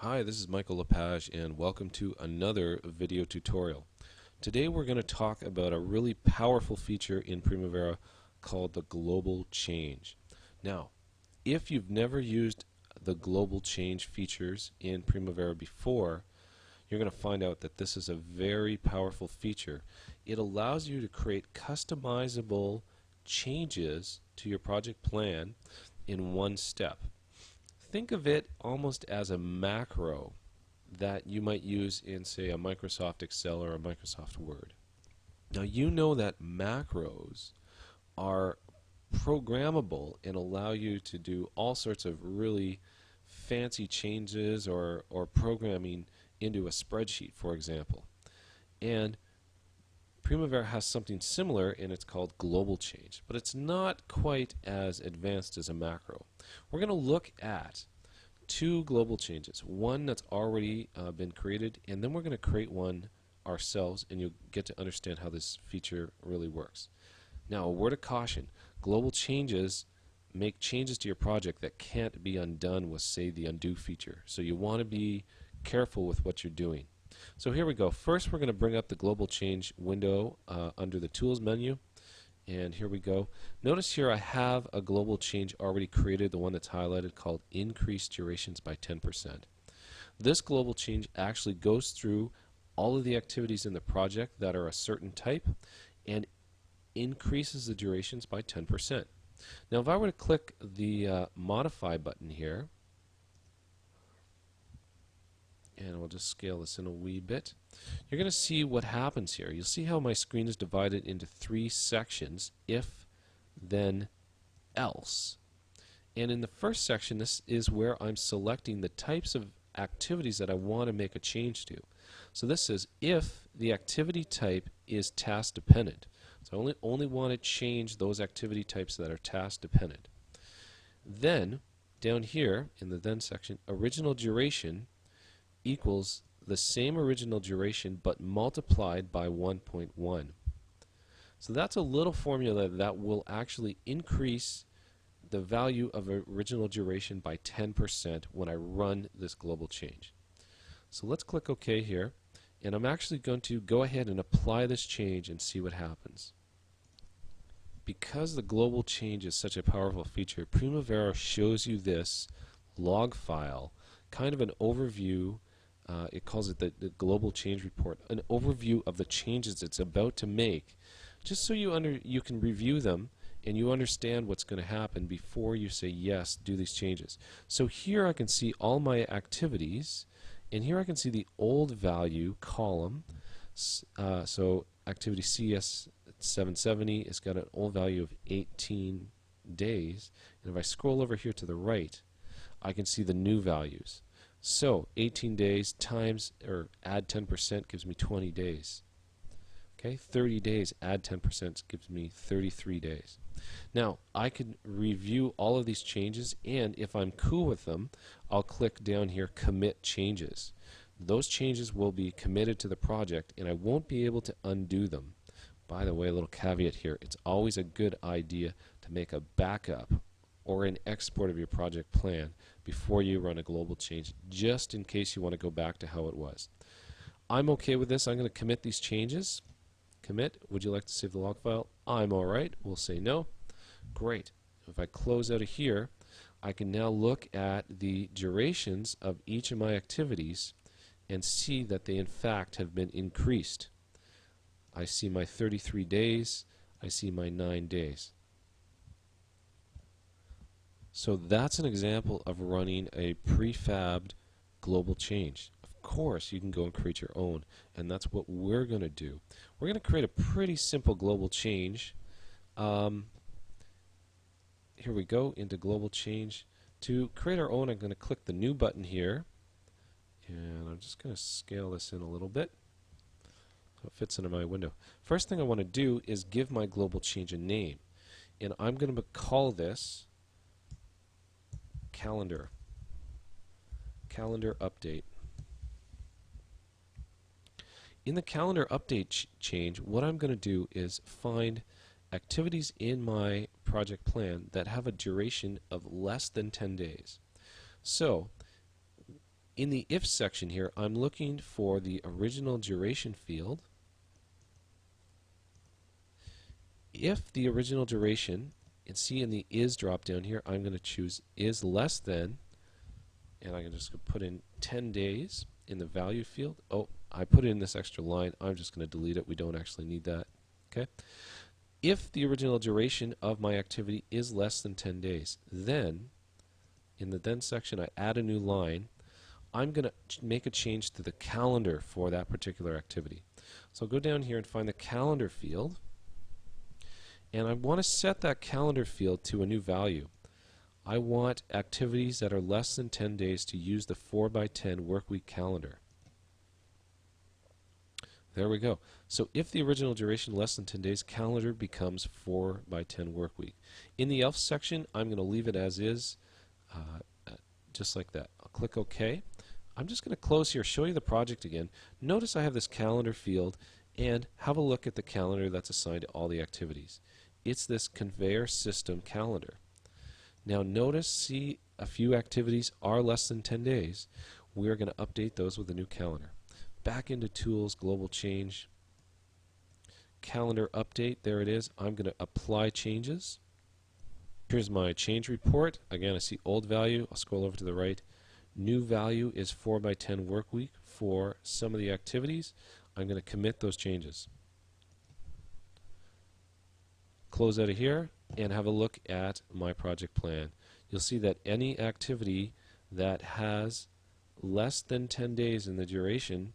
Hi, this is Michael Lepage and welcome to another video tutorial. Today we're going to talk about a really powerful feature in Primavera called the global change. Now, if you've never used the global change features in Primavera before, you're going to find out that this is a very powerful feature. It allows you to create customizable changes to your project plan in one step. Think of it almost as a macro that you might use in, say, a Microsoft Excel or a Microsoft Word. Now, you know that macros are programmable and allow you to do all sorts of really fancy changes or programming into a spreadsheet, for example. And Primavera has something similar, and it's called global change, but it's not quite as advanced as a macro. We're going to look at two global changes, one that's already been created, and then we're going to create one ourselves, and you'll get to understand how this feature really works. Now, a word of caution: global changes make changes to your project that can't be undone with, say, the undo feature. So you want to be careful with what you're doing. So here we go. First, we're going to bring up the global change window under the tools menu, and here we go. Notice here I have a global change already created, the one that's highlighted, called increase durations by 10%. This global change actually goes through all of the activities in the project that are a certain type and increases the durations by 10%. Now, if I were to click the modify button here, and we'll just scale this in a wee bit, you're going to see what happens here. You'll see how my screen is divided into three sections: if, then, else. And in the first section, this is where I'm selecting the types of activities that I want to make a change to. So this says if the activity type is task dependent. So I only want to change those activity types that are task dependent. Then, down here in the then section, original duration equals the same original duration but multiplied by 1.1. So that's a little formula that will actually increase the value of original duration by 10% when I run this global change. So let's click OK here, and I'm actually going to go ahead and apply this change and see what happens. Because the global change is such a powerful feature, Primavera shows you this log file, kind of an overview. It calls it the global change report, an overview of the changes it's about to make, just so you can review them and you understand what's going to happen before you say yes, do these changes. So here I can see all my activities, and here I can see the old value column. So activity CS 770 has got an old value of 18 days, and if I scroll over here to the right, I can see the new values. So 18 days times, or add 10%, gives me 20 days. Okay, 30 days, add 10% gives me 33 days. Now, I can review all of these changes, and if I'm cool with them, I'll click down here, Commit Changes. Those changes will be committed to the project, and I won't be able to undo them. By the way, a little caveat here: it's always a good idea to make a backup or an export of your project plan before you run a global change, just in case you want to go back to how it was. I'm okay with this. I'm going to commit these changes. Commit. Would you like to save the log file? I'm alright. We'll say no. Great. If I close out of here, I can now look at the durations of each of my activities and see that they in fact have been increased. I see my 33 days. I see my 9 days. So that's an example of running a prefabbed global change. Of course, you can go and create your own, and that's what we're going to do. We're going to create a pretty simple global change. Here we go, into global change. To create our own, I'm going to click the new button here, and I'm just going to scale this in a little bit so it fits into my window. First thing I want to do is give my global change a name, and I'm going to call this calendar update. In the calendar update change, what I'm going to do is find activities in my project plan that have a duration of less than 10 days. So In the if section here, I'm looking for the original duration field. If the original duration, and see in the is drop down here, I'm going to choose is less than, and I can just put in 10 days in the value field. Oh, I put in this extra line. I'm just going to delete it. We don't actually need that. Okay. If the original duration of my activity is less than 10 days, then in the then section I add a new line. I'm going to make a change to the calendar for that particular activity. So I'll go down here and find the calendar field, and I want to set that calendar field to a new value. I want activities that are less than 10 days to use the 4x10 workweek calendar. There we go. So if the original duration less than 10 days, calendar becomes 4x10 workweek. In the else section, I'm going to leave it as is, just like that. I'll click OK. I'm just going to close here, show you the project again. Notice I have this calendar field, and have a look at the calendar that's assigned to all the activities. It's this conveyor system calendar. Now notice, see, a few activities are less than 10 days. We're going to update those with a new calendar. Back into Tools, Global Change, Calendar Update, there it is. I'm going to apply changes. Here's my change report. Again, I see old value. I'll scroll over to the right. New value is 4x10 work week for some of the activities. I'm going to commit those changes. Close out of here and have a look at my project plan. You'll see that any activity that has less than 10 days in the duration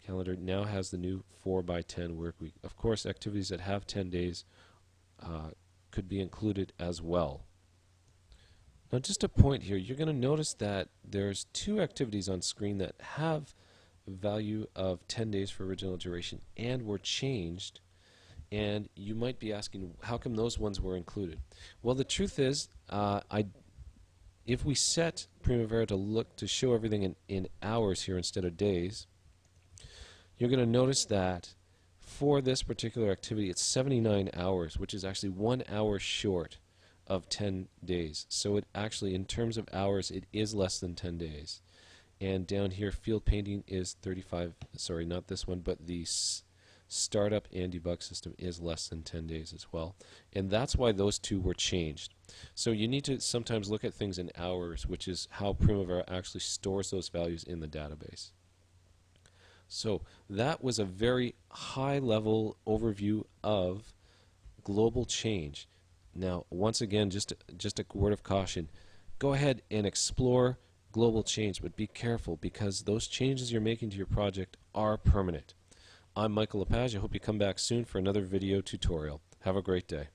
calendar now has the new 4x10 work week. Of course, activities that have 10 days could be included as well. Now just a point here, you're going to notice that there's two activities on screen that have a value of 10 days for original duration and were changed, and you might be asking how come those ones were included. Well, the truth is if we set Primavera to show everything in hours here instead of days, you're going to notice that for this particular activity it's 79 hours, which is actually 1 hour short of 10 days. So it actually, in terms of hours, it is less than 10 days. And down here, field painting is 35, sorry, not this one, but the startup and debug system is less than 10 days as well. And that's why those two were changed. So you need to sometimes look at things in hours, which is how Primavera actually stores those values in the database. So that was a very high-level overview of global change. Now, once again, just a word of caution. Go ahead and explore global change, but be careful because those changes you're making to your project are permanent. I'm Michael Lepage. I hope you come back soon for another video tutorial. Have a great day.